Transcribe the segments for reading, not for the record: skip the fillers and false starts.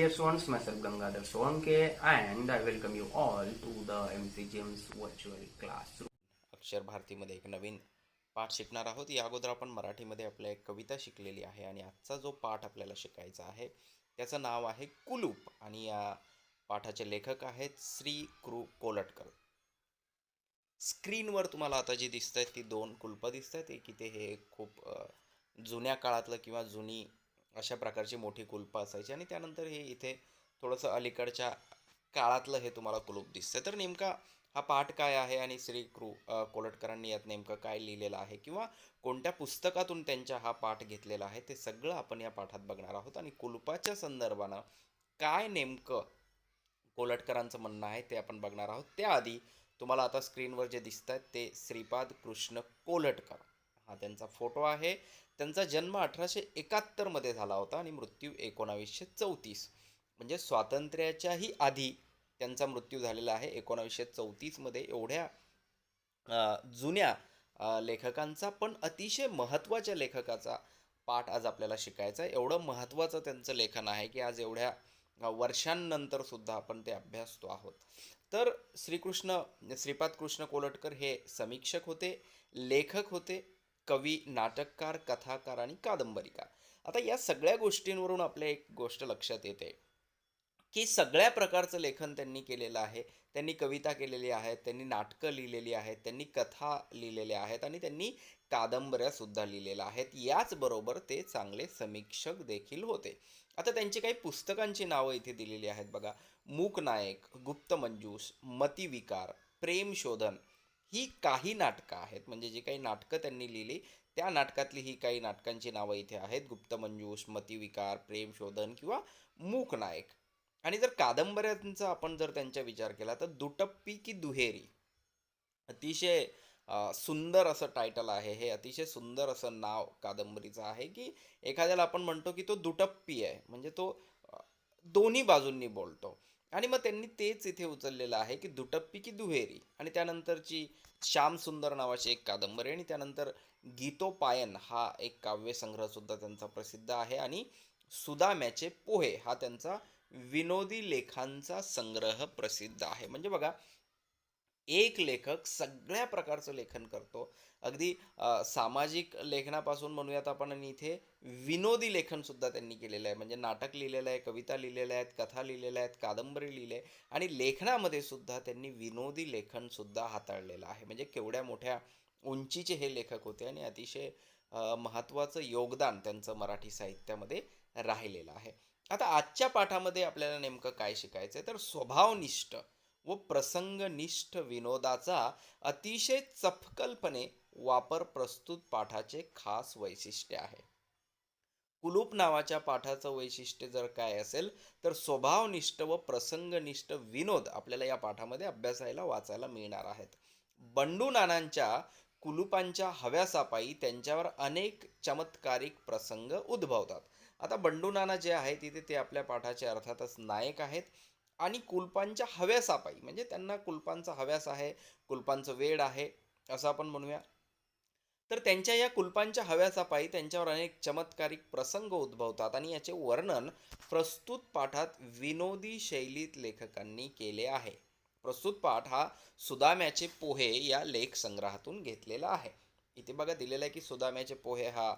dear students, myself Gangadhar Solanke and I welcome you all to the MCGM's virtual classroom. अक्षर भारतीमध्ये एक नवीन पाठ शिकणार आहोत. या अगोदर आपण मराठीमध्ये आपल्या एक कविता शिकलेली आहे आणि आजचा जो पाठ आपल्याला शिकायचा आहे त्याचं नाव आहे कुलूप आणि या पाठाचे लेखक आहेत श्री कोलटकर. स्क्रीनवर तुम्हाला आता जी दिसत आहेत ती दोन कुलपं दिसत आहेत. एक इथे हे खूप जुन्या काळातलं किंवा जुनी अशा प्रकारची मोठी कुलपं असायची आणि त्यानंतर हे इथे थोडंसं अलीकडच्या काळातलं हे तुम्हाला कुलूप दिसतंय. तर नेमका हा पाठ काय आहे आणि कोलटकरांनी यात नेमकं काय लिहिलेलं आहे किंवा कोणत्या पुस्तकातून त्यांच्या हा पाठ घेतलेला आहे ते सगळं आपण या पाठात बघणार आहोत. आणि कुलपाच्या संदर्भानं काय नेमकं कोलटकरांचं म्हणणं आहे ते आपण बघणार आहोत. त्याआधी तुम्हाला आता स्क्रीनवर जे दिसत आहेत ते श्रीपाद कृष्ण कोलटकर हा त्यांचा फोटो आहे. त्यांचा जन्म 1871 मध्ये झाला होता आणि मृत्यू 1934 म्हणजे स्वातंत्र्याच्याही आधी त्यांचा मृत्यू झालेला आहे 1934 मध्ये. एवढ्या जुन्या लेखकांचा पण अतिशय महत्त्वाच्या लेखकाचा पाठ आज आपल्याला शिकायचा आहे. एवढं महत्त्वाचं त्यांचं लेखन आहे की आज एवढ्या वर्षांनंतर सुद्धा आपण ते अभ्यासतो आहोत. तर श्रीपाद कृष्ण कोलटकर हे समीक्षक होते, लेखक होते, कवी, नाटककार, कथाकार आणि कादंबरीकार. आता या सगळ्या गोष्टींवरून आपल्या एक गोष्ट लक्षात येते की सगळ्या प्रकारचं लेखन त्यांनी केलेलं आहे. त्यांनी कविता केलेली आहेत, त्यांनी नाटकं लिहिलेली आहेत, त्यांनी कथा लिहिलेल्या आहेत आणि त्यांनी कादंबऱ्या सुद्धा लिहिलेल्या आहेत. याचबरोबर ते चांगले समीक्षक देखील होते. आता त्यांची काही पुस्तकांची नावं इथे दिलेली आहेत बघा. मूकनायक, गुप्तमंजूष, मतिविकार, प्रेमशोधन ही काही नाटकं आहेत. म्हणजे जी काही नाटकं त्यांनी लिहिली त्या नाटकातली ही काही नाटकांची नावं इथे आहेत. गुप्तमंजूष, मतिविकार, प्रेमशोधन किंवा मूकनायक. आणि जर कादंबऱ्यांचा आपण जर त्यांचा विचार केला तर दुटप्पी की दुहेरी अतिशय सुंदर असं टायटल आहे हे. अतिशय सुंदर असं नाव कादंबरीचं आहे की एखाद्याला आपण म्हणतो की तो दुटप्पी आहे म्हणजे तो दोन्ही बाजूंनी बोलतो. आणि मग त्यांनी तेच इथे उचललेलं आहे की दुटप्पी की दुहेरी. आणि त्यानंतरची श्याम सुंदर नावाची एक कादंबरी आणि त्यानंतर गीतोपायन हा एक काव्यसंग्रह सुद्धा त्यांचा प्रसिद्ध आहे. आणि सुदाम्याचे पोहे हा त्यांचा विनोदी लेखांचा संग्रह प्रसिद्ध आहे. म्हणजे बघा, एक लेखक सगळ्या प्रकारचं लेखन करतो. अगदी सामाजिक लेखनापासून म्हणूयात आपण आणि इथे विनोदी लेखन सुद्धा त्यांनी केलेलं आहे. म्हणजे नाटक लिहिलेलं आहे, कविता लिहिलेल्या आहेत, कथा लिहिलेल्या आहेत, कादंबरी लिहिले आहे आणि लेखनामध्ये सुद्धा त्यांनी विनोदी लेखन सुद्धा हाताळलेलं आहे. म्हणजे केवढ्या मोठ्या उंचीचे हे लेखक होते आणि अतिशय महत्त्वाचं योगदान त्यांचं मराठी साहित्यामध्ये राहिलेलं आहे. आता आजच्या पाठामध्ये आपल्याला नेमकं काय शिकायचं आहे तर स्वभावनिष्ठ व प्रसंगनिष्ठ विनोदाचा अतिशय चपखलपणे वापर प्रस्तुत पाठाचे खास वैशिष्ट्य आहे. कुलूप नावाच्या पाठाचं वैशिष्ट्य जर काय असेल तर स्वभावनिष्ठ व प्रसंगनिष्ठ विनोद आपल्याला या पाठामध्ये अभ्यासायला वाचायला मिळणार आहेत. बंडू नानांच्या कुलूपांच्या हव्यासापायी त्यांच्यावर अनेक चमत्कारिक प्रसंग उद्भवतात. आता बंडू नाना जे आहेत तिथे ते आपल्या पाठाचे अर्थातच नायक आहेत. आणि कुलपांच्या हव्यासापायी म्हणजे त्यांना कुलपांचा हव्यास आहे, कुलपांचं वेड आहे असं आपण म्हणूया. तर त्यांच्या या कुलपांच्या हव्यासापायी त्यांच्यावर अनेक चमत्कारिक प्रसंग उद्भवतात आणि याचे वर्णन प्रस्तुत पाठात विनोदी शैलीत लेखकांनी केले आहे. प्रस्तुत पाठ हा सुदाम्याचे पोहे या लेख संग्रहातून घेतलेला आहे. इथे बघा दिलेला आहे की सुदाम्याचे पोहे हा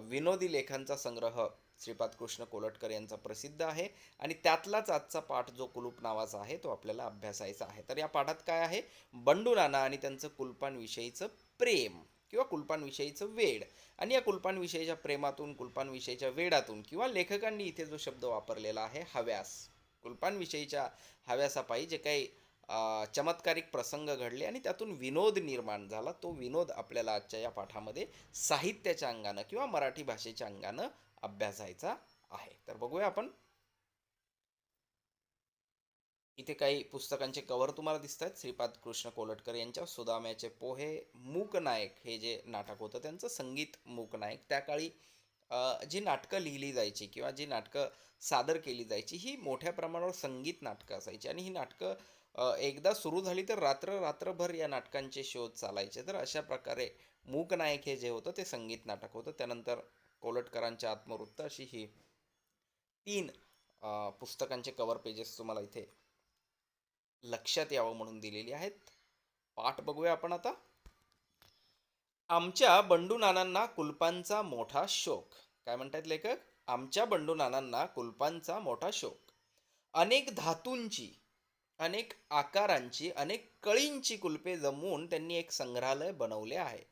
विनोदी लेखांचा संग्रह श्रीपाद कृष्ण कोलटकर यांचा प्रसिद्ध आहे आणि त्यातलाच आजचा पाठ जो कुलूप नावाचा आहे तो आपल्याला अभ्यासायचा आहे. तर या पाठात काय आहे, बंडू नाना आणि त्यांचं कुलपांविषयीचं प्रेम किंवा कुलपांविषयीचं वेड. आणि या कुलपांविषयीच्या प्रेमातून, कुलपांविषयीच्या वेडातून किंवा लेखकांनी इथे जो शब्द वापरलेला आहे हव्यास, कुलपांविषयीच्या हव्यासापायी जे काही चमत्कारिक प्रसंग घडले आणि त्यातून विनोद निर्माण झाला, तो विनोद आपल्याला आजच्या या पाठामध्ये साहित्याच्या अंगानं किंवा मराठी भाषेच्या अंगानं अभ्यासायचा आहे. तर बघूया आपण. इथे काही पुस्तकांचे कव्हर तुम्हाला दिसत आहेत. श्रीपाद कृष्ण कोलटकर यांच्या सुदाम्याचे पोहे, मूकनायक हे जे नाटक होतं त्यांचं संगीत मूकनायक. त्या काळी जी नाटकं लिहिली जायची किंवा जी नाटकं सादर केली जायची ही मोठ्या प्रमाणावर संगीत नाटकं असायची आणि ही नाटकं एकदा सुरू झाली तर रात्रभर या नाटकांचे शोध चालायचे. तर अशा प्रकारे मूकनायक हे जे होतं ते संगीत नाटक होतं. त्यानंतर कोलटकरांच्या आत्मवृत्त अशी ही 3 पुस्तकांचे कव्हर पेजेस तुम्हाला इथे लक्षात यावं म्हणून दिलेली आहेत. पाठ बघूया आपण आता. आमच्या बंडू नानांना कुलपांचा मोठा शौक. काय म्हणतात लेखक? आमच्या बंडू नानांना कुलपांचा मोठा शौक. अनेक धातूंची, अनेक आकारांची, अनेक कळींची कुलपे जमवून त्यांनी एक संग्रहालय बनवले आहे.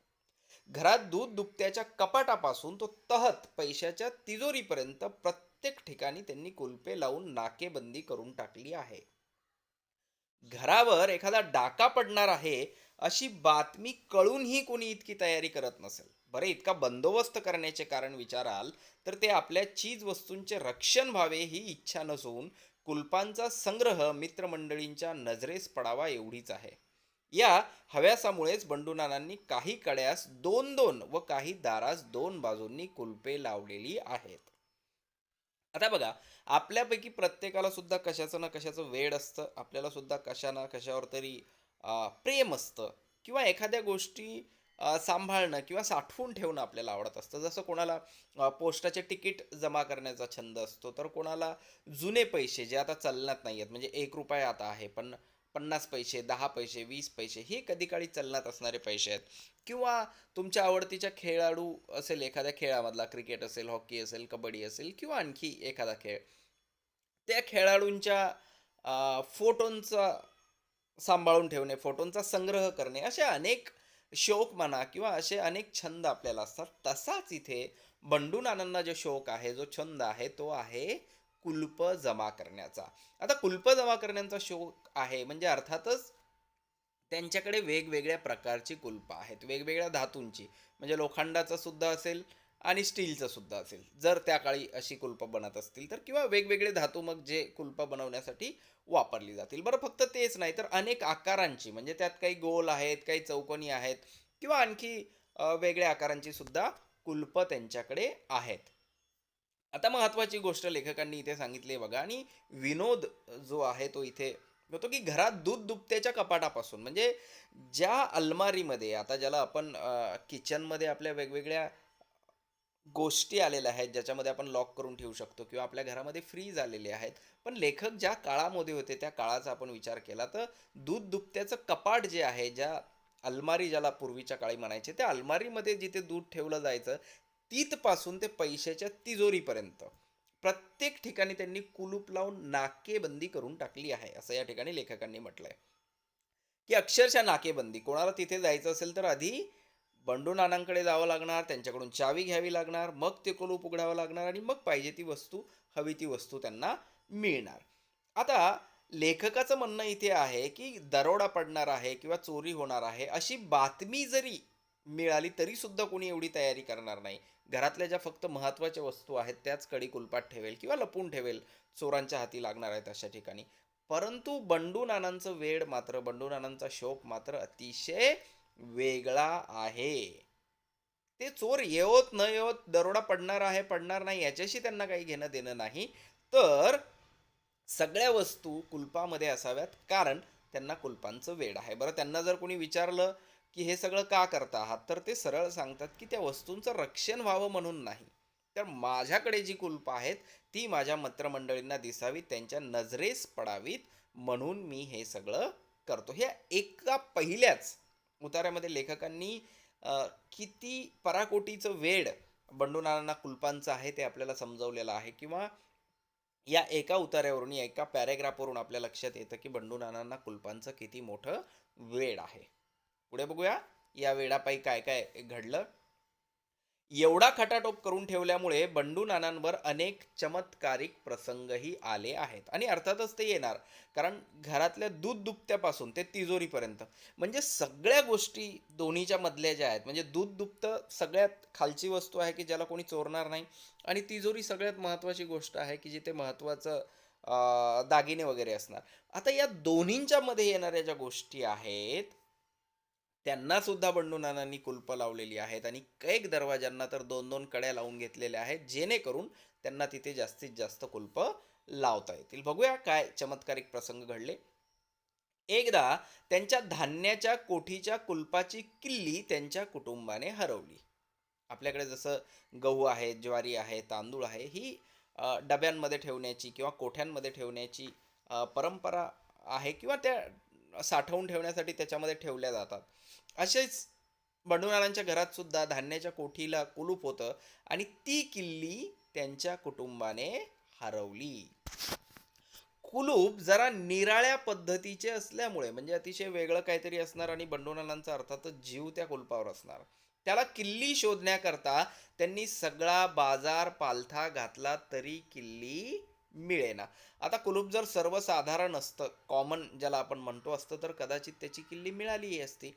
घरात दूध दुभत्याच्या कपाटापासून तो तहत पैशाच्या तिजोरीपर्यंत प्रत्येक ठिकाणी त्यांनी कुलपे लावून नाकेबंदी करून टाकली आहे. घरावर एखादा डाका पडणार आहे अशी बातमी कळूनही कोणी इतकी तयारी करत नसेल. बरं, इतका बंदोबस्त करण्याचे कारण विचाराल तर ते आपल्या चीज वस्तूंचे रक्षण व्हावे ही इच्छा नसून कुलपांचा संग्रह मित्रमंडळींच्या नजरेस पडावा एवढीच आहे. या हव्यासामुळेच बंडूनानांनी काही कड्यास दोन दोन व काही दारास दोन बाजूंनी कुलपे लावलेली आहेत. आता बघा, आपल्यापैकी प्रत्येकाला सुद्धा कशाचं ना कशाचं वेड असतं. आपल्याला सुद्धा कशा ना कशावर तरी प्रेम असतं किंवा एखाद्या गोष्टी सांभाळणं किंवा साठवून ठेवणं आपल्याला आवडत असतं. जसं कोणाला पोस्टाचे तिकीट जमा करण्याचा छंद असतो, तर कोणाला जुने पैसे जे आता चलनात नाही आहेत, म्हणजे 1 रुपया आता आहे पण 50 पैसे, 10 पैसे, 20 पैसे हे कधी काळी चलनात असणारे पैसे आहेत. किंवा तुमच्या आवडतीच्या खेळाडू असेल, एखाद्या खेळामधला, क्रिकेट असेल, हॉकी असेल, कबड्डी असेल किंवा आणखी एखादा खेळ, त्या खेळाडूंच्या फोटोंचा सांभाळून ठेवणे, फोटोंचा संग्रह करणे, असे अनेक शौक म्हणा किंवा असे अनेक छंद आपल्याला असतात. तसाच इथे बंडू नानांना जो शौक आहे, जो छंद आहे, तो आहे कुलप जमा करण्याचा. आता कुलप जमा करण्याचा शौक आहे म्हणजे अर्थातच त्यांच्याकडे वेगवेगळ्या प्रकारची कुलपं आहेत, वेगवेगळ्या धातूंची, म्हणजे लोखंडाचं सुद्धा असेल आणि स्टीलचं सुद्धा असेल, जर त्या काळी अशी कुलपं बनत असतील तर, किंवा वेगवेगळे धातू मग जे कुलपं बनवण्यासाठी वापरली जातील. बरं, फक्त तेच नाही तर अनेक आकारांची, म्हणजे त्यात काही गोल आहेत, काही चौकोनी आहेत किंवा आणखी वेगळ्या आकारांची सुद्धा कुलपं त्यांच्याकडे आहेत. आता महत्वाची गोष्ट लेखकांनी इथे सांगितली बघा, आणि विनोद जो आहे तो इथे होतो, की घरात दूध दुभत्याच्या कपाटापासून, म्हणजे ज्या अलमारीमध्ये, आता ज्याला आपण किचनमध्ये आपल्या वेगवेगळ्या गोष्टी आलेल्या आहेत ज्याच्यामध्ये आपण लॉक करून ठेवू शकतो, किंवा आपल्या घरामध्ये फ्रीज आलेले आहेत, पण लेखक ज्या काळामध्ये होते त्या काळाचा आपण विचार केला तर दूध दुभत्याचं कपाट जे आहे, ज्या अलमारी ज्याला पूर्वीच्या काळी म्हणायचे, त्या अलमारीमध्ये जिथे दूध ठेवलं जायचं तिथपासून ते पैशाच्या तिजोरीपर्यंत प्रत्येक ठिकाणी त्यांनी कुलूप लावून नाकेबंदी करून टाकली आहे, असं या ठिकाणी लेखकांनी म्हटलंय. की अक्षरशः नाकेबंदी. कोणाला तिथे जायचं असेल तर आधी बंडू नानांकडे जावं लागणार, त्यांच्याकडून चावी घ्यावी लागणार, मग ते कुलूप उघडावं लागणार आणि मग पाहिजे ती वस्तू, हवी ती वस्तू त्यांना मिळणार. आता लेखकाचं म्हणणं इथे आहे की दरोडा पडणार आहे किंवा चोरी होणार आहे अशी बातमी जरी मिळाली तरी सुद्धा कोणी एवढी तयारी करणार नाही. घरातल्या ज्या फक्त महत्त्वाच्या वस्तू आहेत त्याच कडी कुलपात ठेवेल किंवा लपवून ठेवेल, चोरांच्या हाती लागणार आहेत अशा ठिकाणी. परंतु बंडू नानांचं वेड मात्र, बंडू नानांचा शौक मात्र अतिशय वेगळा आहे. ते चोर येवोत न येवोत, दरोडा पडणार आहे पडणार नाही याच्याशी त्यांना काही घेणं देणं नाही, तर सगळ्या वस्तू कुलपामध्ये असाव्यात, कारण त्यांना कुलपांचं वेड आहे. बरं, त्यांना जर कोणी विचारलं की हे सगळं का करता आहात, तर ते सरळ सांगतात की त्या वस्तूंचं रक्षण व्हावं म्हणून नाही, तर माझ्याकडे जी कुलपं आहेत ती माझ्या मित्रमंडळींना दिसावीत, त्यांच्या नजरेस पडावीत, म्हणून मी हे सगळं करतो. हे एका पहिल्याच उतार्यामध्ये लेखकांनी किती पराकोटीचं वेड बंडू नानांना कुलपांचं आहे ते आपल्याला समजावलेलं आहे. किंवा या एका उतार्यावरून, या एका पॅरेग्राफवरून आपल्या लक्षात येतं की बंडू नानांना कुलपांचं किती मोठं वेड आहे. पुढे बघूया या वेडापायी काय काय घडलं. एवढा खटाटोप करून ठेवल्यामुळे बंडू नानांवर अनेक चमत्कारिक प्रसंगही आले आहेत, आणि अर्थातच ते येणार, कारण घरातल्या दूध दुभत्यापासून ते तिजोरीपर्यंत, म्हणजे सगळ्या गोष्टी दोन्हीच्या मधल्या ज्या आहेत, म्हणजे दूध दुभतं सगळ्यात खालची वस्तू आहे की ज्याला कोणी चोरणार नाही, आणि तिजोरी सगळ्यात महत्त्वाची गोष्ट आहे की जिथे महत्त्वाचं दागिने वगैरे असणार. आता या दोन्हींच्या मध्ये येणाऱ्या ज्या गोष्टी आहेत त्यांना सुद्धा बंडू नानांनी कुलपं लावलेली आहेत, आणि कैक दरवाजांना तर दोन दोन कड्या लावून घेतलेल्या आहेत, जेणेकरून त्यांना तिथे जास्तीत जास्त कुलपं लावता येतील. बघूया काय चमत्कारिक प्रसंग घडले. एकदा त्यांच्या धान्याच्या कोठीच्या कुलपाची किल्ली त्यांच्या कुटुंबाने हरवली. आपल्याकडे जसं गहू आहे, ज्वारी आहे, तांदूळ आहे, ही डब्यांमध्ये ठेवण्याची किंवा कोठ्यांमध्ये ठेवण्याची परंपरा आहे किंवा त्या साठवून ठेवण्यासाठी त्याच्यामध्ये ठेवल्या जातात. असेच बंडू घरात सुद्धा धान्याच्या कोठीला कुलूप होतं आणि ती किल्ली त्यांच्या कुटुंबाने हरवली. कुलूप जरा निराळ्या पद्धतीचे असल्यामुळे म्हणजे अतिशय वेगळं काहीतरी असणार आणि बंडू अर्थातच जीव त्या कुलपावर असणार. त्याला किल्ली शोधण्याकरता त्यांनी सगळा बाजार पालथा घातला तरी किल्ली मिळेना. आता कुलूप जर सर्वसाधारण असतं, कॉमन ज्याला आपण म्हणतो असतं, तर कदाचित त्याची किल्ली मिळालीही असती.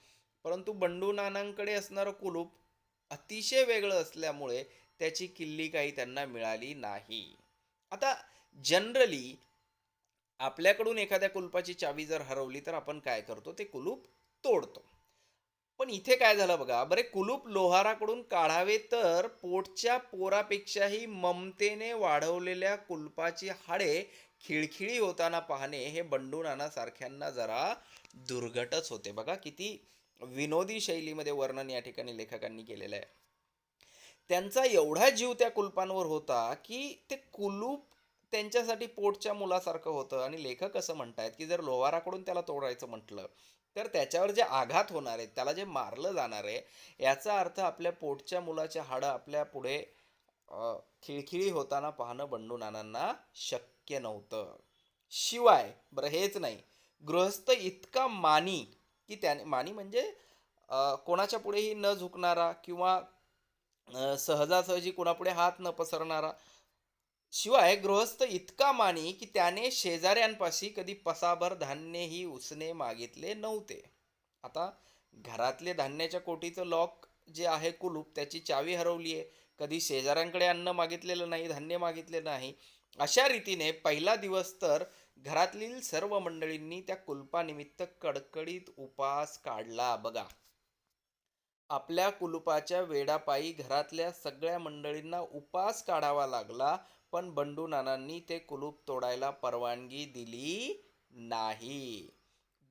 परंतु बंडू नानांकडे असणारं कुलूप अतिशय वेगळं असल्यामुळे त्याची किल्ली काही त्यांना मिळाली नाही. आता जनरली आपल्याकडून एखाद्या कुलपाची चावी जर हरवली तर आपण काय करतो, ते कुलूप तोडतो. पण इथे काय झालं बघा, बरे कुलूप लोहाराकडून काढावे तर पोटच्या पोरापेक्षाही ममतेने वाढवलेल्या कुलपाची हाडे खिळखिळी होताना पाहणे हे बंडू नाना सारख्यांना जरा दुर्घटच होते. बघा किती विनोदी शैलीमध्ये वर्णन या ठिकाणी लेखकांनी केलेलं आहे. त्यांचा एवढा जीव त्या कुलपांवर होता की ते कुलूप त्यांच्यासाठी पोटच्या मुलासारखं होतं आणि लेखक असं म्हणतायत की जर लोहाराकडून त्याला तोडायचं म्हटलं तर त्याच्यावर जे आघात होणार आहेत, त्याला जे मारलं जाणार आहे, याचा अर्थ आपल्या पोटच्या मुलाच्या हाडं आपल्या पुढे खिळखिळी होताना पाहणं बंडू नानांना शक्य नव्हतं. शिवाय बरं हेच नाही, गृहस्थ इतका मानी की त्याने, मानी म्हणजे कोणाच्या पुढेही न झुकणारा किंवा सहजासहजी कोणापुढे हात न पसरणारा. शिवाय गृहस्थ इतका मानी की त्याने शेजाऱ्यांपाशी कधी पसाभर धान्यही उसने मागितले नव्हते. आता घरातले धान्याच्या कोठीचं लॉक जे आहे, कुलूप, त्याची चावी हरवली आहे. कधी शेजाऱ्यांकडे अन्न मागितलेलं नाही, धान्य मागितले नाही. अशा रीतीने पहिला दिवस तर घरातील सर्व मंडळींनी त्या कुलपानिमित्त कडकडीत उपास काढला. बघा, आपल्या कुलुपाच्या वेडापायी घरातल्या सगळ्या मंडळींना उपास काढावा लागला, पण बंडू नानांनी ते कुलूप तोडायला परवानगी दिली नाही.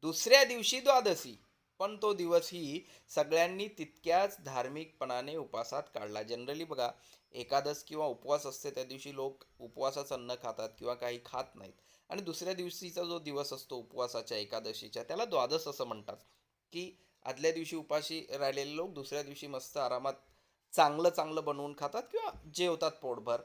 दुसऱ्या दिवशी द्वादशी, पण तो दिवसही सगळ्यांनी तितक्याच धार्मिकपणाने उपासात काढला. जनरली बघा, एकादश किंवा उपवास असते त्या दिवशी लोक उपवासाचं अन्न खातात किंवा काही खात नाहीत, आणि दुसऱ्या दिवशीचा जो दिवस असतो उपवासाच्या एकादशीच्या, त्याला द्वादश असं म्हणतात. की आदल्या दिवशी उपाशी राहिलेले लोक दुसऱ्या दिवशी मस्त आरामात चांगलं चांगलं बनवून खातात किंवा जेवतात पोटभर.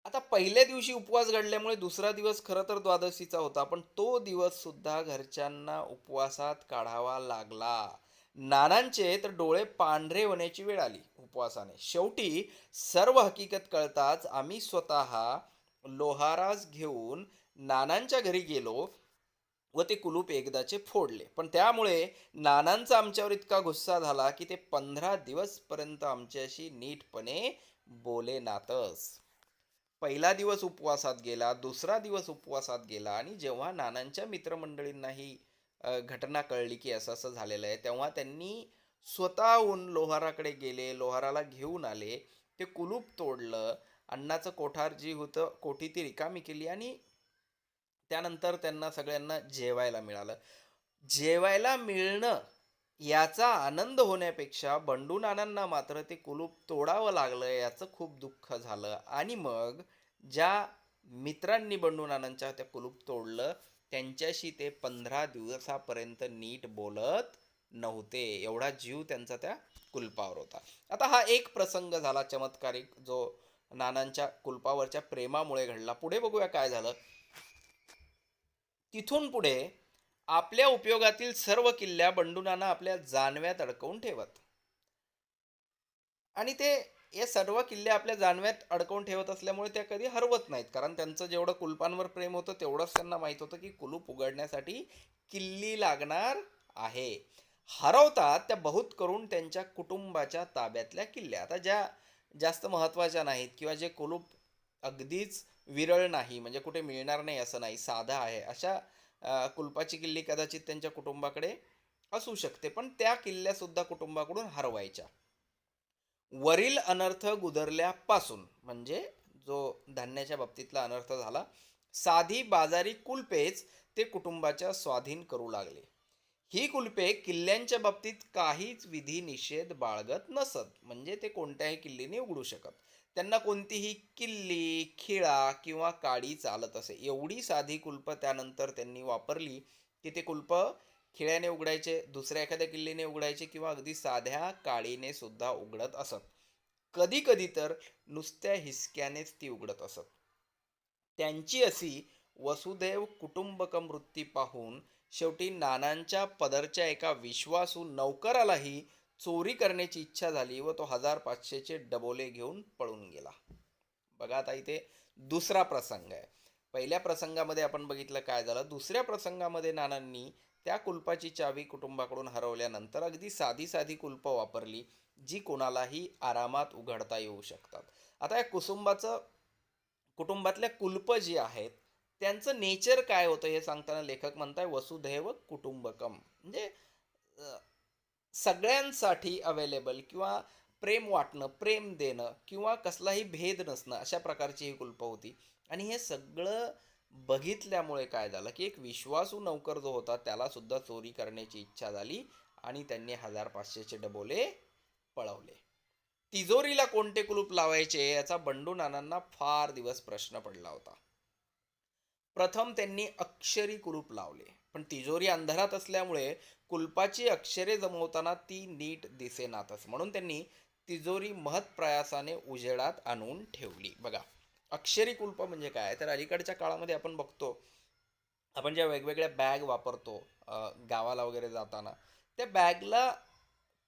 आता पहिल्या दिवशी उपवास घडल्यामुळे दुसरा दिवस खरं तर द्वादशीचा होता, पण तो दिवस सुद्धा घरच्यांना उपवासात काढावा लागला. नानांचे तर डोळे पांढरे होण्याची वेळ आली उपवासाने. शेवटी सर्व हकीकत कळताच आम्ही स्वतः लोहारास घेऊन नानांच्या घरी गेलो व ते कुलूप एकदाचे फोडले. पण त्यामुळे नानांचा आमच्यावर इतका गुस्सा झाला की ते 15 दिवस पर्यंत आमच्याशी नीटपणे बोले नातस. पहिला दिवस उपवासात गेला, दुसरा दिवस उपवासात गेला, आणि जेव्हा नानांच्या मित्रमंडळींना ही घटना कळली की असं असं झालेलं आहे, तेव्हा त्यांनी स्वतःहून लोहाराकडे गेले, लोहाराला घेऊन आले, ते कुलूप तोडलं, अन्नाचं कोठार जी होतं कोठी ती रिकामी केली, आणि त्यानंतर त्यांना सगळ्यांना जेवायला मिळालं. जेवायला मिळणं याचा आनंद होण्यापेक्षा बंडू नानांना मात्र ते कुलूप तोडावं लागलं याचं खूप दुःख झालं. आणि मग ज्या मित्रांनी बंडू नानांच्या त्या कुलूप तोडलं त्यांच्याशी ते 15 दिवसापर्यंत नीट बोलत नव्हते. एवढा जीव त्यांचा त्या कुलपावर होता. आता हा एक प्रसंग झाला चमत्कारिक, जो नानांच्या कुलपावरच्या प्रेमामुळे घडला. पुढे बघूया काय झालं. तिथून पुढे आपल्या उपयोगातील सर्व किल्ल्या बंडू नाना आपल्या जानव्यात अडकवून ठेवत, आणि ते या सर्व किल्ले आपल्या जानव्यात अडकवून ठेवत असल्यामुळे त्या कधी हरवत नाहीत. कारण त्यांचं जेवढं कुलपांवर प्रेम होतं तेवढंच त्यांना माहित होतं की कुलूप उघडण्यासाठी किल्ली लागणार आहे. हरवतात त्या बहुत करून त्यांच्या कुटुंबाच्या ताब्यातल्या किल्ल्या. आता ज्या जास्त महत्वाच्या नाहीत किंवा जे कुलूप अगदीच विरळ नाही, म्हणजे कुठे मिळणार नाही असं नाही, साधा आहे, अशा कुलपाची किल्ली कदाचित त्यांच्या कुटुंबाकडे असू शकते, पण त्या किल्ल्या सुद्धा कुटुंबाकडून हरवायच्या. वरील अनर्थ गुदरल्यापासून, म्हणजे जो धान्याच्या बाबतीतला अनर्थ झाला, साधी बाजारी कुलपेच ते कुटुंबाच्या स्वाधीन करू लागले. ही कुलपे किल्ल्यांच्या बाबतीत काहीच विधी निषेध बाळगत नसत, म्हणजे ते कोणत्याही किल्लीने उघडू शकत. त्यांना कोणतीही किल्ली, खिळा किंवा काडी चालत असे. एवढी साधी कुलपं त्यानंतर त्यांनी वापरली, की ते कुलप खिळ्याने उघडायचे, दुसऱ्या एखाद्या किल्लीने उघडायचे किंवा अगदी साध्या काडीने सुद्धा उघडत असत. कधी कधी तर नुसत्या हिसक्यानेच ती उघडत असत. त्यांची अशी वसुधैव कुटुंबकम वृत्ती पाहून शेवटी नानांच्या पदरच्या एका विश्वासू नौकरालाही चोरी करण्याची इच्छा झाली व तो 1500चे डबोले घेऊन पळून गेला. बघा आता इथे दुसरा प्रसंग आहे. पहिल्या प्रसंगामध्ये आपण बघितलं काय झालं. दुसऱ्या प्रसंगामध्ये नानांनी त्या कुलपाची चावी कुटुंबाकडून हरवल्यानंतर अगदी साधी साधी कुलप वापरली, जी कोणालाही आरामात उघडता येऊ शकतात. आता या कुटुंबातल्या कुलप जी आहेत त्यांचं नेचर काय होतं हे सांगताना लेखक म्हणताय वसुधैव कुटुंबकम, म्हणजे अ, सगळ्यांसाठी अवेलेबल किंवा प्रेम वाटणं, प्रेम देणं किंवा कसलाही भेद नसणं अशा प्रकारची ही कुलपं होती. आणि हे सगळं बघितल्यामुळे काय झालं, की एक विश्वासू नौकर जो होता त्याला सुद्धा चोरी करण्याची इच्छा झाली आणि त्यांनी 1500चे डबोले पळवले. तिजोरीला कोणते कुलूप लावायचे याचा बंडू नानांना फार दिवस प्रश्न पडला होता. प्रथम त्यांनी अक्षरी कुलूप लावले, पण तिजोरी अंधारात असल्यामुळे कुलपाची अक्षरे जमवताना ती नीट दिसेनातच, म्हणून त्यांनी तिजोरी महत्प्रयासाने उजेडात आणून ठेवली. बघा, अक्षरी कुलप म्हणजे काय, तर अलीकडच्या काळामध्ये आपण बघतो, आपण ज्या वेगवेगळ्या बॅग वापरतो गावाला वगैरे जाताना, त्या बॅगला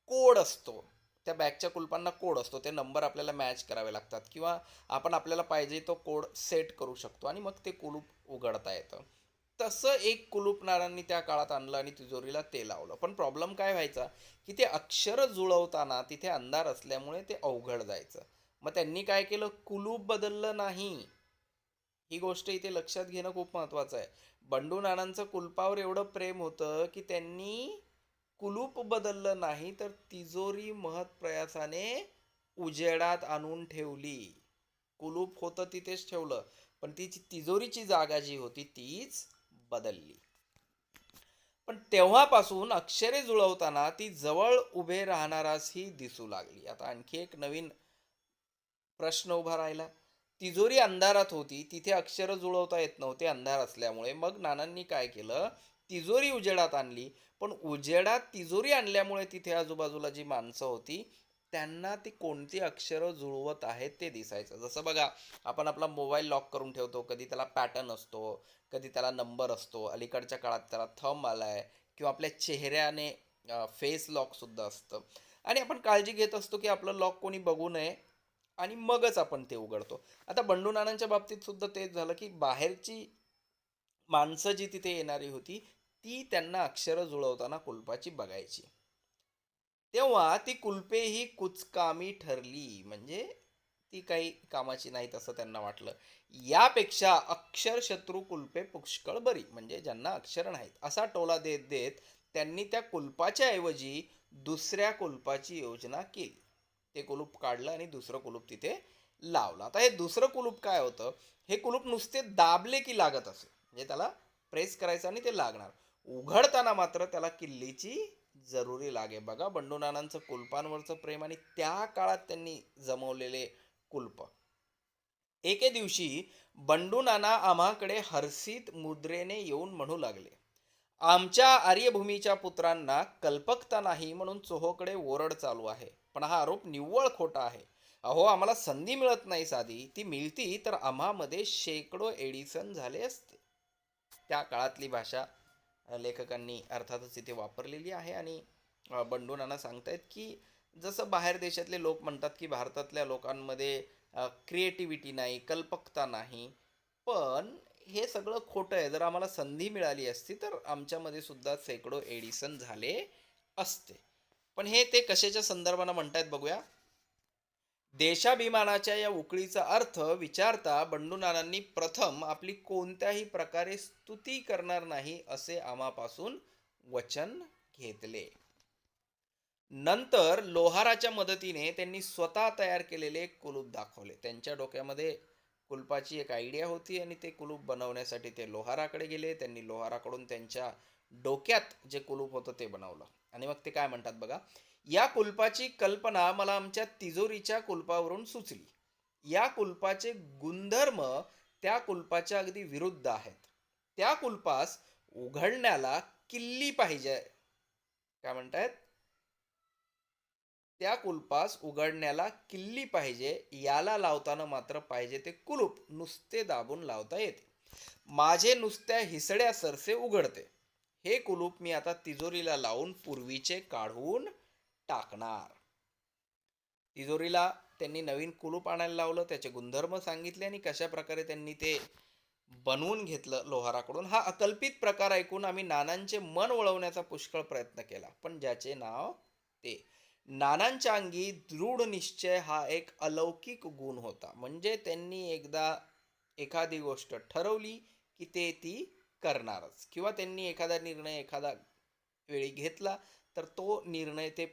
कोड असतो. त्या बॅगच्या कुलपांना कोड असतो. ते नंबर आपल्याला मॅच करावे लागतात किंवा आपण आपल्याला पाहिजे तो कोड सेट करू शकतो आणि मग ते कुलूप उघडता येतं. तसं एक कुलूप नानांनी त्या काळात आणलं आणि तिजोरीला ते लावलं. पण प्रॉब्लेम काय व्हायचा, की ते अक्षर जुळवताना तिथे अंधार असल्यामुळे ते अवघड जायचं. मग त्यांनी काय केलं, कुलूप बदललं नाही. ही गोष्ट इथे लक्षात घेणं खूप महत्वाचं आहे. बंडू नानांचं कुलपावर एवढं प्रेम होतं, की त्यांनी कुलूप बदललं नाही, तर तिजोरी महत्प्रयासाने उजेडात आणून ठेवली. कुलूप होतं तिथेच ठेवलं, पण ती तिजोरीची जागा जी होती तीच बदलली. पण तेव्हापासून अक्षरे जुळवताना ती जवळ उभे राहणारासही दिसू लागली. आता आणखी एक नवीन प्रश्न उभा राहिला. तिजोरी अंधारात होती, तिथे अक्षर जुळवता येत नव्हते अंधार असल्यामुळे. मग नानांनी काय केलं, तिजोरी उजेडात आणली. पण उजेडात तिजोरी आणल्यामुळे तिथे आजूबाजूला जी माणसं होती त्यांना ती कोणती अक्षरं जुळवत आहेत ते दिसायचं. जसं बघा, आपण आपला मोबाईल लॉक करून ठेवतो, कधी त्याला पॅटर्न असतो, कधी त्याला नंबर असतो, अलीकडच्या काळात त्याला थंब आलाय किंवा आपल्या चेहऱ्याने फेस लॉक सुद्धा असतं. आणि आपण काळजी घेत असतो की आपलं लॉक कोणी बघू नये आणि मगच आपण ते उघडतो. आता बंडू नानांच्या बाबतीत सुद्धा तेच झालं, की बाहेरची माणसं जी तिथे येणारी होती ती त्यांना अक्षरं जुळवताना कुलपाची बघायची. तेव्हा ती कुलपे ही कुचकामी ठरली, म्हणजे ती काही कामाची नाहीत असं त्यांना वाटलं. यापेक्षा अक्षरशत्रू कुलपे पुष्कळ बरी, म्हणजे ज्यांना अक्षर नाहीत असा टोला देत देत त्यांनी त्या कुलपाच्या ऐवजी दुसऱ्या कुलपाची योजना केली. ते कुलूप काढलं आणि दुसरं कुलूप तिथे लावलं. आता हे दुसरं कुलूप काय होतं, हे कुलूप नुसते दाबले की लागत असे, म्हणजे त्याला प्रेस करायचं आणि ते लागणार. उघडताना मात्र त्याला किल्लीची जरुरी लागे. बघा, बंडू नानांचं कुलपांवरचं प्रेम आणि त्या काळात त्यांनी जमवलेले कुलप. एके दिवशी बंडू नाना आम्हाकडे हर्षित मुद्रेने येऊन म्हणू लागले, आमच्या आर्यभूमीच्या पुत्रांना कल्पकता नाही म्हणून चोहोकडे ओरड चालू आहे. पण हा आरोप निव्वळ खोटा आहे. अहो, आम्हाला संधी मिळत नाही, साधी ती मिळती तर आम्हामध्ये शेकडो एडिसन झाले असते. त्या काळातली भाषा लेखकांनी अर्थातच इथे वापरलेली आहे. आणि बंडू नाना सांगतायत की जसं बाहेर देशातले लोक म्हणतात की भारतातल्या लोकांमध्ये क्रिएटिव्हिटी नाही, कल्पकता नाही, पण हे सगळं खोटं आहे. जर आम्हाला संधी मिळाली असती तर आमच्यामध्ये सुद्धा शेकडो एडिसन झाले असते. पण हे ते कशाच्या संदर्भानं म्हणतायत बघूया. देशाभिमानाच्या या उकळीचा अर्थ विचारता बंडू नानांनी प्रथम आपली कोणत्याही प्रकारे स्तुती करणार नाही असे आम्हापासून वचन घेतले. नंतर लोहाराच्या मदतीने त्यांनी स्वतः तयार केलेले एक कुलूप दाखवले. त्यांच्या डोक्यामध्ये कुलपाची एक आयडिया होती आणि ते कुलूप बनवण्यासाठी ते लोहाराकडे गेले. त्यांनी लोहाराकडून त्यांच्या डोक्यात जे कुलूप होतं ते बनवलं. आणि मग ते काय म्हणतात बघा, या कुलपाची कल्पना मला आमच्या तिजोरीच्या कुलपावरून सुचली. या कुलपाचे गुणधर्म त्या कुलपाच्या अगदी विरुद्ध आहेत. त्या कुलपास उघडण्याला किल्ली पाहिजे. काय म्हणतायत? त्या कुलपास उघडण्याला किल्ली पाहिजे. याला लावताना मात्र पाहिजे ते कुलूप नुसते दाबून लावता येते. माझे नुसत्या हिसड्या सरसे उघडते. हे कुलूप मी आता तिजोरीला लावून पूर्वीचे काढून टाकणार. तिजोरीला त्यांनी नवीन कुलूप आणायला लावलं, त्याचे गुणधर्म सांगितले आणि कशा प्रकारे त्यांनी ते बनवून घेतलं लोहाराकडून. हा अकल्पित प्रकार ऐकून आम्ही नानांचे मन वळवण्याचा पुष्कळ प्रयत्न केला, पण ज्याचे नाव ते. नानांच्या अंगी दृढ निश्चय हा एक अलौकिक गुण होता. म्हणजे त्यांनी एकदा एखादी गोष्ट ठरवली की ते ती करणारच, किंवा त्यांनी एखादा निर्णय एखादा वेळी घेतला तर तो निर्णय ते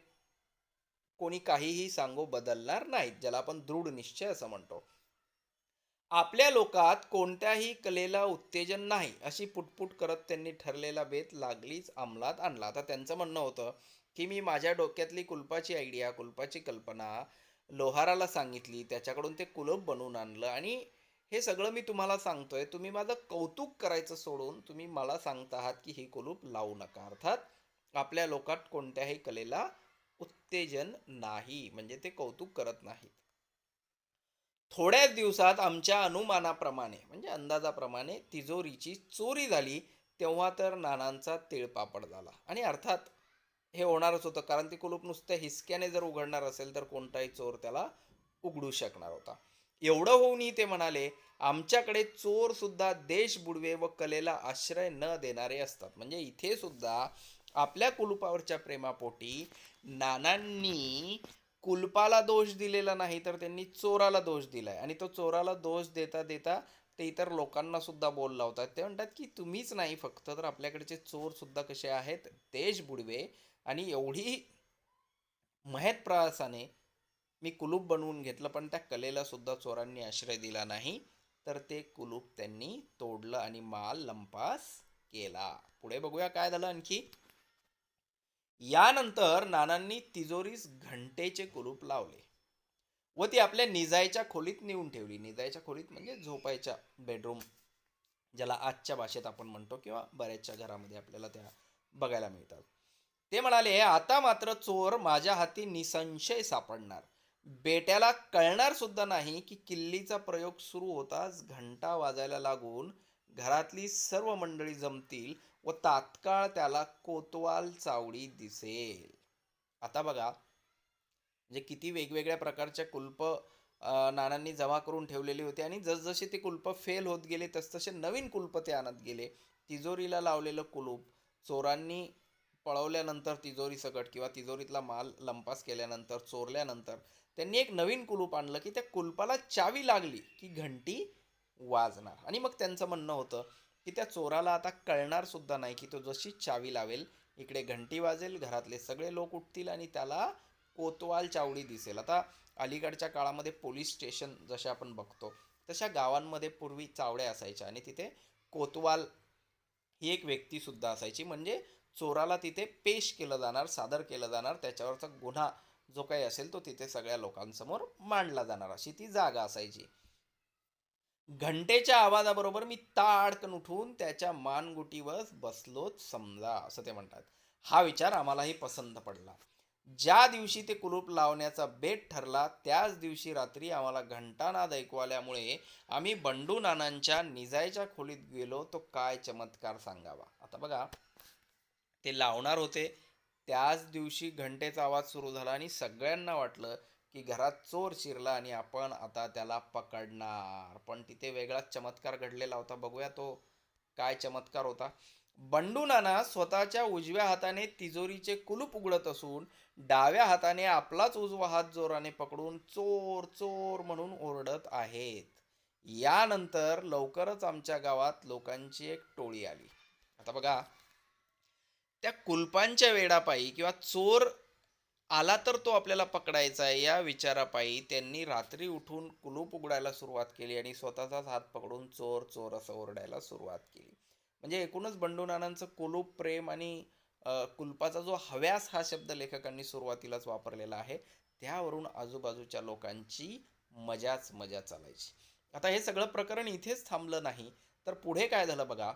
कोणी काहीही सांगो बदलणार नाहीत, ज्याला आपण दृढ निश्चय असं म्हणतो. आपल्या लोकात कोणत्याही कलेला उत्तेजन नाही अशी पुटपुट करत त्यांनी ठरलेला बेत लागलीच अंमलात आणला. आता त्यांचं म्हणणं होतं की मी माझ्या डोक्यातली कुलपाची आयडिया, कुलपाची कल्पना लोहाराला सांगितली, त्याच्याकडून ते कुलूप बनवून आणलं आणि हे सगळं मी तुम्हाला सांगतोय. तुम्ही माझं कौतुक करायचं सोडून तुम्ही मला सांगता आहात की ही कुलूप लावू नका. अर्थात आपल्या लोकात कोणत्याही कलेला उत्तेजन नाही, म्हणजे ते कौतुक करत नाहीत. थोड्याच दिवसात आमच्या अनुमानाप्रमाणे म्हणजे अंदाजाप्रमाणे तिजोरीची चोरी झाली. तेव्हा तर नानांचा तिळपापड झाला. आणि अर्थात हे होणारच होतं, कारण ती कुलूप नुसत्या हिसक्याने जर उघडणार असेल तर कोणताही चोर त्याला उघडू शकणार होता. एवढं होऊनही ते म्हणाले, आमच्याकडे चोर सुद्धा देश बुडवे व कलेला आश्रय न देणारे असतात. म्हणजे इथे सुद्धा आपल्या कुलुपावरच्या प्रेमापोटी नानांनी कुलपाला दोष दिलेला नाही, तर त्यांनी चोराला दोष दिलाय. आणि तो चोराला दोष देता देता ते इतर लोकांना सुद्धा बोल लावतात. ते म्हणतात की तुम्हीच नाही फक्त, तर आपल्याकडचे चोर सुद्धा कसे आहेत, देश बुडवे. आणि एवढी महत् प्रयासाने मी कुलूप बनवून घेतलं, पण त्या कलेला सुद्धा चोरांनी आश्रय दिला नाही, तर ते कुलूप त्यांनी तोडलं आणि माल लंपास केला. पुढे बघूया काय झालं आणखी. यानंतर नानांनी तिजोरीस घंटेचे कुलूप लावले व ती आपल्या निजायच्या खोलीत नेऊन ठेवली. निजायच्या खोलीत म्हणजे झोपायच्या बेडरूम, ज्याला आजच्या भाषेत आपण म्हणतो, किंवा बऱ्याचशा घरामध्ये आपल्याला त्या बघायला मिळतात. ते म्हणाले, आता मात्र चोर माझ्या हाती निसंशय सापडणार. बेट्याला कळणार सुद्धा नाही की किल्लीचा प्रयोग सुरू होताच घंटा वाजायला लागून घरातली सर्व मंडळी जमतील व तात्काळ त्याला कोतवाल चावडी दिसेल. आता बघा, म्हणजे किती वेगवेगळ्या प्रकारच्या कुलप नानांनी जमा करून ठेवलेली होती, आणि जसजसे ते कुलप फेल होत गेले तसतसे नवीन कुलप ते आणत गेले. तिजोरीला लावलेलं कुलूप चोरांनी पळवल्यानंतर तिजोरी सकट, किंवा तिजोरीतला माल लंपास केल्यानंतर, चोरल्यानंतर त्यांनी एक नवीन कुलूप आणलं की त्या कुलपाला चावी लागली की घंटी वाजणार. आणि मग त्यांचं म्हणणं होतं की त्या चोराला आता कळणार सुद्धा नाही की तो जशी चावी लावेल इकडे घंटी वाजेल, घरातले सगळे लोक उठतील आणि त्याला कोतवाल चावडी दिसेल. आता अलीकडच्या काळामध्ये पोलीस स्टेशन जसे आपण बघतो तशा गावांमध्ये पूर्वी चावड्या असायच्या, आणि तिथे कोतवाल ही एक व्यक्ती सुद्धा असायची. म्हणजे चोराला तिथे पेश केलं जाणार, सादर केलं जाणार, त्याच्यावरचा गुन्हा जो काही असेल तो तिथे सगळ्या लोकांसमोर मांडला जाणार, अशी ती जागा असायची. घंटेच्या आवाजाबरोबर मी ताडकन उठून त्याच्या मानगुटीवर बसलोच समजा, असं ते म्हणतात. हा विचार आम्हालाही पसंत पडला. ज्या दिवशी ते कुलूप लावण्याचा बेत ठरला त्याच दिवशी रात्री आम्हाला घंटानाद ऐकू आल्यामुळे आम्ही बंडू नानांच्या निजायच्या खोलीत गेलो. तो काय चमत्कार सांगावा. आता बघा, ते लावणार होते त्याच दिवशी घंटेचा आवाज सुरू झाला आणि सगळ्यांना वाटलं की घरात चोर शिरला आणि आपण आता त्याला पकडणार. पण तिथे वेगळाच चमत्कार घडलेला होता. बघूया तो काय चमत्कार होता. बंडू नाना स्वतःच्या उजव्या हाताने तिजोरीचे कुलूप उघडत असून डाव्या हाताने आपलाच उजवा हात जोराने पकडून चोर चोर म्हणून ओरडत आहेत. यानंतर लवकरच आमच्या गावात लोकांची एक टोळी आली. आता बघा, त्या कुलपांच्या वेडापायी किंवा चोर आला तर तो आपल्याला पकडायचा आहे या विचारापायी त्यांनी रात्री उठून कुलूप उघडायला सुरुवात केली आणि स्वतःचाच हात पकडून चोर चोर असं ओरडायला सुरुवात केली. म्हणजे एकूणच बंडू नानांचं कुलूप प्रेम आणि कुलपाचा जो हव्यास हा शब्द लेखकांनी सुरुवातीलाच वापरलेला आहे, त्यावरून आजूबाजूच्या लोकांची मजाच मजा चालायची. आता हे सगळं प्रकरण इथेच थांबलं नाही, तर पुढे काय झालं बघा.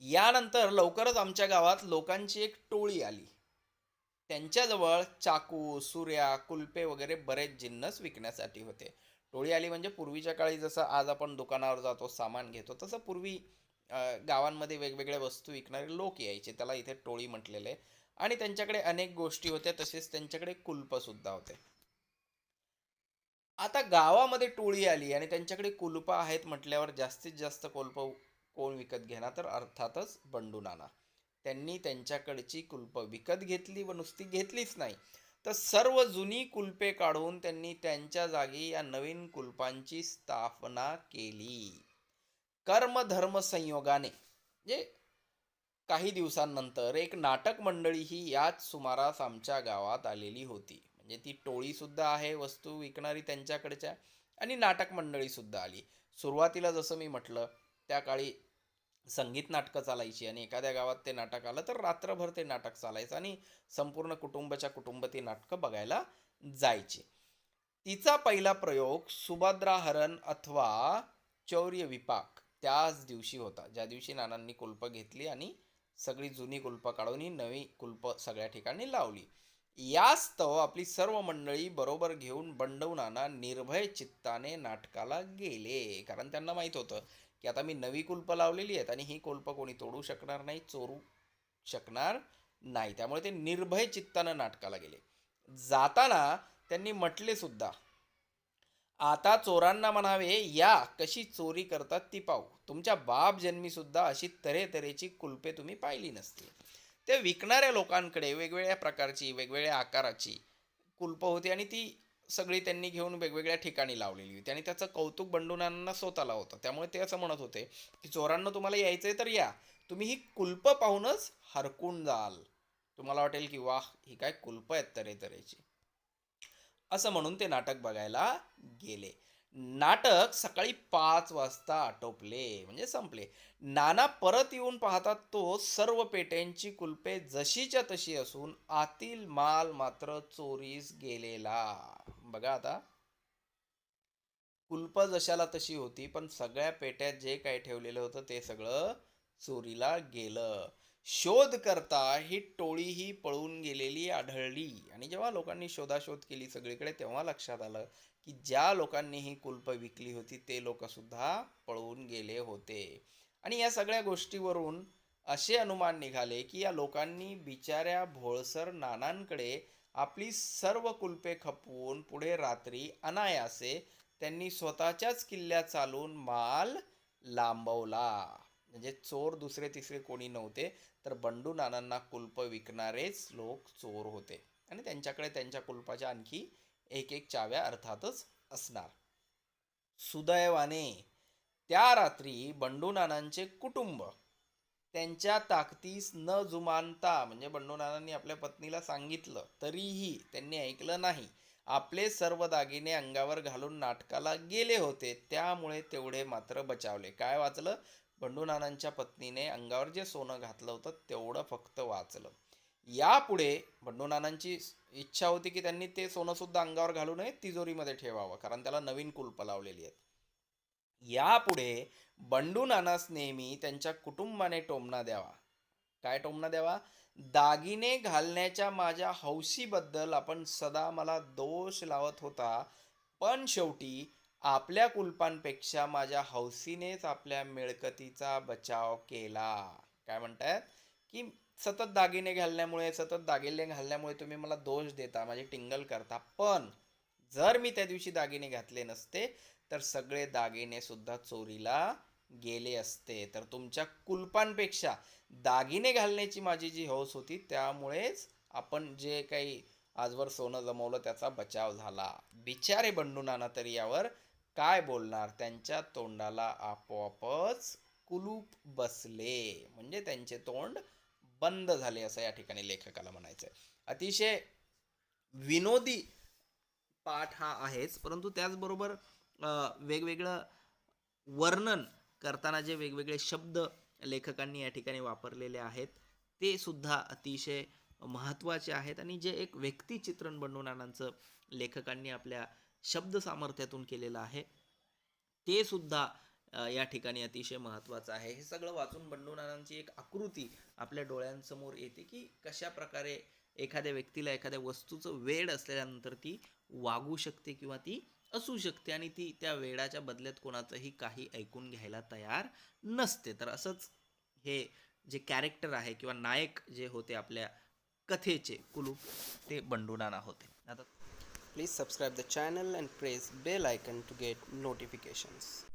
यानंतर लवकरच आमच्या गावात लोकांची एक टोळी आली. त्यांच्याजवळ चाकू, सुऱ्या, कुलपे वगैरे बरेच जिन्नस विकण्यासाठी होते. टोळी आली म्हणजे पूर्वीच्या काळी जसं आज आपण दुकानावर जातो, सामान घेतो, तसं पूर्वी गावांमध्ये वेगवेगळ्या वस्तू विकणारे लोक यायचे. त्याला इथे टोळी म्हटलेलं आहे. आणि त्यांच्याकडे अनेक गोष्टी होत्या, तसेच त्यांच्याकडे कुलपसुद्धा होते. आता गावामध्ये टोळी आली आणि त्यांच्याकडे कुलपं आहेत म्हटल्यावर जास्तीत जास्त कुलपं कोण विकत घेणार, तर अर्थातच बंडू नाना. त्यांनी त्यांच्याकडची कुलपं विकत घेतली व नुसती घेतलीच नाही, तर सर्व जुनी कुलपे काढून त्यांनी त्यांच्या जागी या नवीन कुलपांची स्थापना केली. कर्मधर्म संयोगाने म्हणजे काही दिवसांनंतर एक नाटक मंडळी ही याच सुमारास आमच्या गावात आलेली होती. म्हणजे ती टोळी सुद्धा आहे वस्तू विकणारी त्यांच्याकडच्या, आणि नाटक मंडळी सुद्धा आली. सुरुवातीला जसं मी म्हटलं, त्या काळी संगीत नाटकं चालायची आणि एखाद्या गावात ते नाटक आलं तर रात्रभर ते नाटक चालायचं आणि संपूर्ण कुटुंबाच्या कुटुंब ती नाटकं बघायला जायची. तिचा पहिला प्रयोग सुभद्राहरण अथवा चौर्य विपाक त्याच दिवशी होता, ज्या दिवशी नानांनी कुलप घेतली आणि सगळी जुनी कुलप काढून ही नवी कुलप सगळ्या ठिकाणी लावली. यास्तव आपली सर्व मंडळी बरोबर घेऊन बंडू नाना निर्भय चित्ताने नाटकाला गेले. कारण त्यांना माहित होतं की आता मी नवी कुलप लावलेली आहेत आणि ही कुलप कोणी तोडू शकणार नाही, चोरू शकणार नाही. त्यामुळे ते निर्भय चित्तानं नाटकाला गेले. जाताना त्यांनी म्हटले सुद्धा, आता चोरांना म्हणावे, या कशी चोरी करतात ती पाहू. तुमच्या बाप जन्मी सुद्धा अशी तऱ्हेतऱ्हेची कुलपे तुम्ही पाहिली नसतील. ते विकणाऱ्या लोकांकडे वेगवेगळ्या प्रकारची वेगवेगळ्या आकाराची कुलपं होती आणि ती सगळी त्यांनी घेऊन वेगवेगळ्या ठिकाणी लावलेली होती आणि त्याचं कौतुक बंडूनांना स्वतःला होतं. त्यामुळे ते असं म्हणत होते की चोरांना तुम्हाला यायचंय तर या, तुम्ही ही कुलपं पाहूनच हरकून जाल. तुम्हाला वाटेल की वाह, ही काय कुलपं आहेत तऱ्हेतऱ्हेची. असं म्हणून ते नाटक बघायला गेले. नाटक सकाळी 5 वाजता आटोपले म्हणजे संपले. नाना परत येऊन पाहतात तो सर्व पेट्यांची कुलपे जशीच्या तशी असून आतील माल मात्र चोरीस गेलेला. बघा आता, कुलप जशाला तशी होती, पण सगळ्या पेट्यात जे काही ठेवलेलं होतं ते सगळं चोरीला गेलं. शोध करता ही टोळी ही पळून गेलेली आढळली आणि जेव्हा लोकांनी शोधाशोध केली सगळीकडे, तेव्हा लक्षात आलं की ज्या लोकांनी ही कुलप विकली होती ते लोक सुद्धा पळून गेले होते. आणि या सगळ्या गोष्टीवरून असे अनुमान निघाले की या लोकांनी बिचाऱ्या भोळसर नानांकडे आपली सर्व कुलपे खपवून पुढे रात्री अनायासे त्यांनी स्वतःच्याच किल्ल्यात चालून माल लांबवला. म्हणजे चोर दुसरे तिसरे कोणी नव्हते, तर बंडू नानांना कुलप विकणारेच लोक चोर होते आणि त्यांच्याकडे त्यांच्या कुलपाच्या आणखी एक एक चाव्या अर्थातच असणार. सुदैवाने त्या रात्री बंडू नानांचे कुटुंब त्यांच्या ताकदीस न जुमानता, म्हणजे बंडू नानांनी आपल्या पत्नीला सांगितलं तरीही त्यांनी ऐकलं नाही. आपले सर्व दागिने अंगावर घालून नाटकाला गेले होते, त्यामुळे तेवढे मात्र बचावले. काय वाचलं? बंडू नानांच्या पत्नीने अंगावर जे सोनं घातलं होतं तेवढं फक्त वाचलं. यापुढे बंडू नानांची इच्छा होती की त्यांनी ते सोनं सुद्धा अंगावर घालू नये, तिजोरीमध्ये ठेवावं, कारण त्याला नवीन कुलपं लावलेली आहेत. यापुढे बंडू नानास नेहमी त्यांच्या कुटुंबाने टोमणा द्यावा. काय टोमणा द्यावा? दागिने घालण्याच्या माझ्या हौसीबद्दल आपण सदा मला दोष लावत होता, पण शेवटी आपल्या कुलपांपेक्षा माझ्या हौसीनेच आपल्या मिळकतीचा बचाव केला. काय म्हणतायत की सतत दागिने घालण्यामुळे तुम्ही मला दोष देता, माझी टिंगल करता, पण जर मी त्या दिवशी दागिने घातले नसते तर सगळे दागिने सुद्धा चोरीला गेले असते. तर तुमच्या कुलपांपेक्षा दागिने घालण्याची माझी जी हौस होती त्यामुळेच आपण जे काही आजवर सोनं जमवलं त्याचा बचाव झाला. बिचारे बंडू नाना तरी यावर काय बोलणार? त्यांच्या तोंडाला आपोआपच कुलूप बसले, म्हणजे त्यांचे तोंड बंद झाले असं या ठिकाणी लेखकाला म्हणायचंय. अतिशय विनोदी पाठ हा आहेच, परंतु त्याचबरोबर वेगवेगळं वर्णन करताना जे वेगवेगळे शब्द लेखकांनी या ठिकाणी वापरलेले आहेत ते सुद्धा अतिशय महत्त्वाचे आहेत, आणि जे एक व्यक्तिचित्रण बंडू नानांचं लेखकांनी आपल्या शब्द सामर्थ्यातून केलेलं आहे ते सुद्धा या ठिकाणी अतिशय महत्त्वाचं आहे. हे सगळं वाचून बंडू नानांची एक आकृती आपल्या डोळ्यांसमोर येते की कशा प्रकारे एखाद्या व्यक्तीला एखाद्या वस्तूचं वेड असल्यानंतर ती वागू शकते किंवा ती असू शकते, आणि ती त्या वेडाच्या बदल्यात कोणाचंही काही ऐकून घ्यायला तयार नसते. तर असंच हे जे कॅरेक्टर आहे किंवा नायक जे होते आपल्या कथेचे कुलूप, ते बंडू नाना होते. आता Please subscribe the channel and press bell icon to get notifications.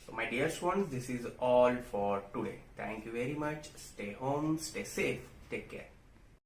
So my dear ones, this is all for today. Thank you very much. Stay home, stay safe, take care.